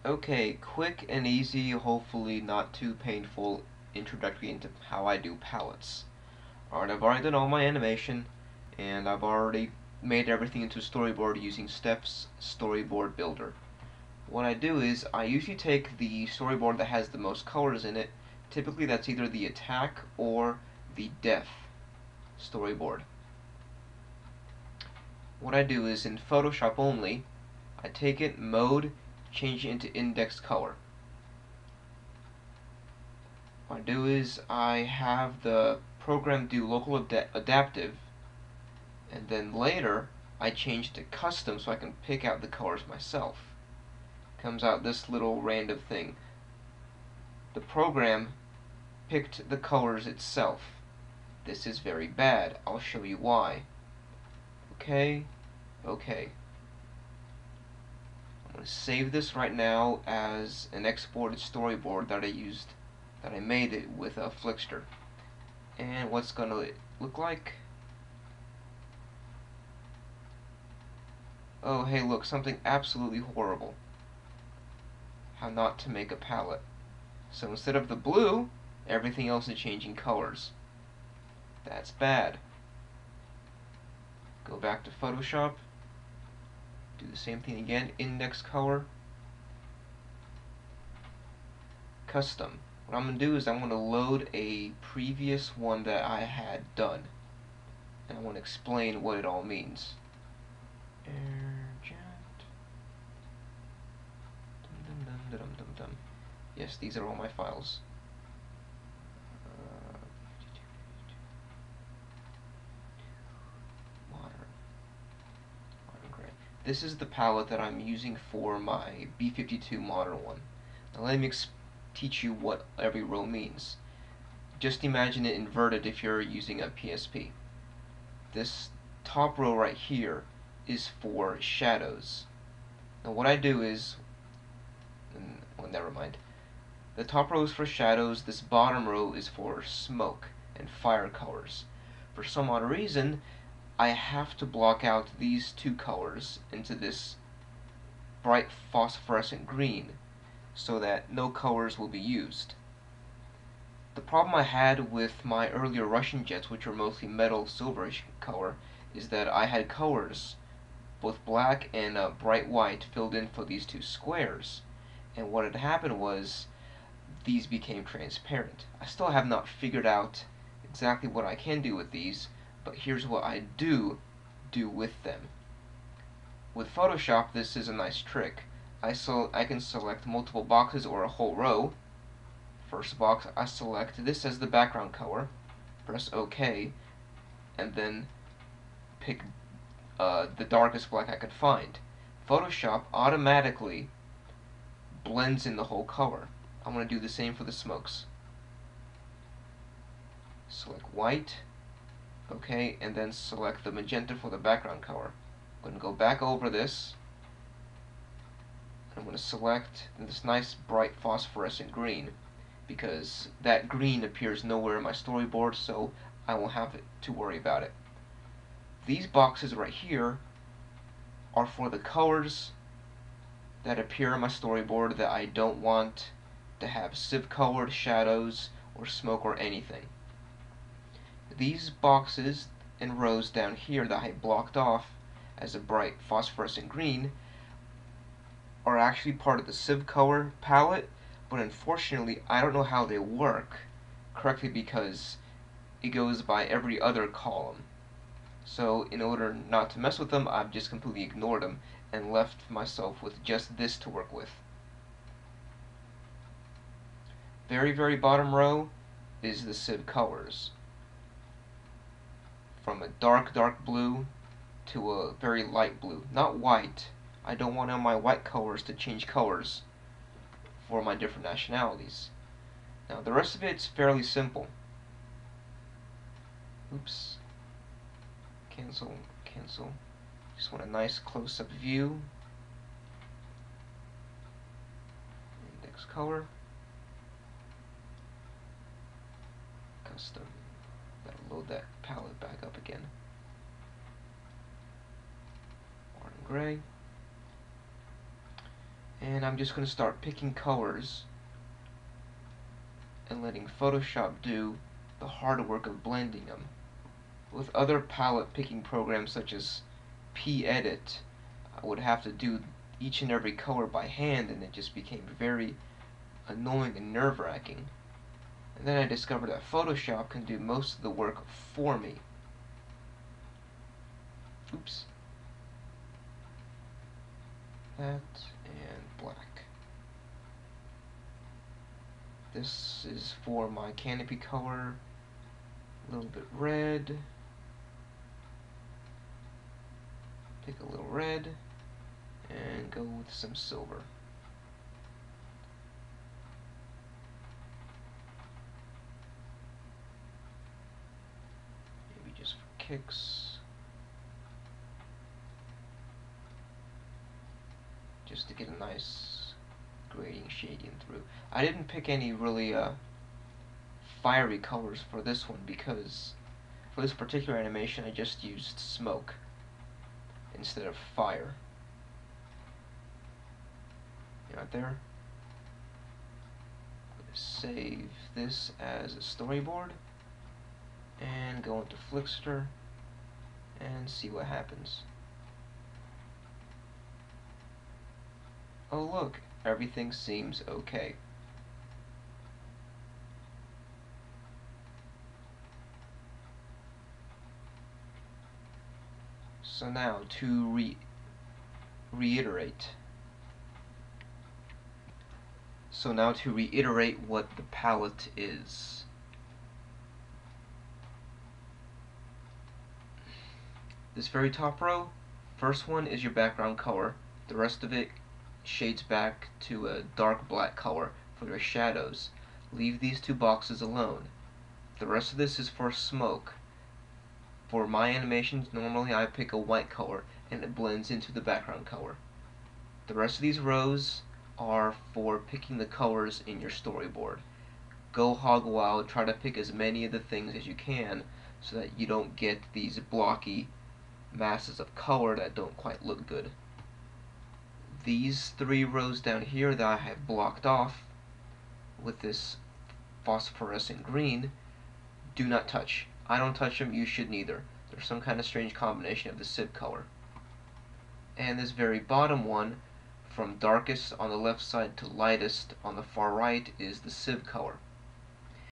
Okay, quick and easy, hopefully not too painful introductory into how I do palettes. Alright, I've already done all my animation, and I've already made everything into storyboard using Steps Storyboard Builder. What I do is, I usually take the storyboard that has the most colors in it. Typically that's either the attack or the death storyboard. What I do is, in Photoshop only, I take it, mode, change it into index color. What I do is I have the program do local adaptive, and then later I change it to custom so I can pick out the colors myself. Comes out this little random thing. The program picked the colors itself. This is very bad. I'll show you why. Okay. I'm going to save this right now as an exported storyboard that I made it with a Flickster. And what's going to look like? Oh, hey, look, something absolutely horrible. How not to make a palette. So instead of the blue, everything else is changing colors. That's bad. Go back to Photoshop. Do the same thing again. Index color. Custom. What I'm going to do is I'm going to load a previous one that I had done. And I want to explain what it all means. Yes, these are all my files. Modern gray. This is the palette that I'm using for my B52 modern one. Now let me teach you what every row means. Just imagine it inverted if you're using a PSP. This top row right here is for shadows. Now what I do is, well, never mind. The top row is for shadows, this bottom row is for smoke and fire colors. For some odd reason, I have to block out these two colors into this bright phosphorescent green so that no colors will be used. The problem I had with my earlier Russian jets, which were mostly metal silverish color, is that I had colors, both black and bright white, filled in for these two squares. And what had happened was, these became transparent. I still have not figured out exactly what I can do with these, but here's what I do with them. With Photoshop, this is a nice trick. I can select multiple boxes or a whole row. First box, I select this as the background color, press OK, and then pick the darkest black I could find. Photoshop automatically blends in the whole color. I'm going to do the same for the smokes. Select white, OK, and then select the magenta for the background color. I'm going to go back over this. I'm going to select this nice bright phosphorescent green, because that green appears nowhere in my storyboard, so I won't have to worry about it. These boxes right here are for the colors that appear in my storyboard that I don't want to have civ-colored shadows or smoke or anything. These boxes and rows down here that I blocked off as a bright phosphorescent green are actually part of the civ color palette, but unfortunately I don't know how they work correctly because it goes by every other column. So in order not to mess with them, I've just completely ignored them and left myself with just this to work with. Very bottom row is the civ colors. From a dark blue to a very light blue. Not white. I don't want all my white colors to change colors for my different nationalities. Now the rest of it's fairly simple. Oops. Cancel. Just want a nice close-up view. Index color. Custom. Gotta load that palette back up again. Modern gray. And I'm just going to start picking colors and letting Photoshop do the hard work of blending them. With other palette picking programs such as Pallettes, I would have to do each and every color by hand, and it just became very annoying and nerve-wracking. And then I discovered that Photoshop can do most of the work for me. Oops. That and black. This is for my canopy color. A little bit red. Pick a little red and go with some silver. Maybe just for kicks. Just to get a nice grading shading through. I didn't pick any really fiery colors for this one because for this particular animation I just used smoke instead of fire. Right there. I'm going to save this as a storyboard and go into Flickster and see what happens. Oh look, everything seems okay. So now to reiterate. So now to reiterate what the palette is. This very top row, first one is your background color. The rest of it shades back to a dark black color for your shadows. Leave these two boxes alone. The rest of this is for smoke. For my animations, normally I pick a white color and it blends into the background color. The rest of these rows are for picking the colors in your storyboard. Go hog wild, try to pick as many of the things as you can so that you don't get these blocky masses of color that don't quite look good. These three rows down here that I have blocked off with this phosphorescent green, do not touch. I don't touch them, you should neither. There's some kind of strange combination of the Civ color. And this very bottom one, from darkest on the left side to lightest on the far right, is the Civ color.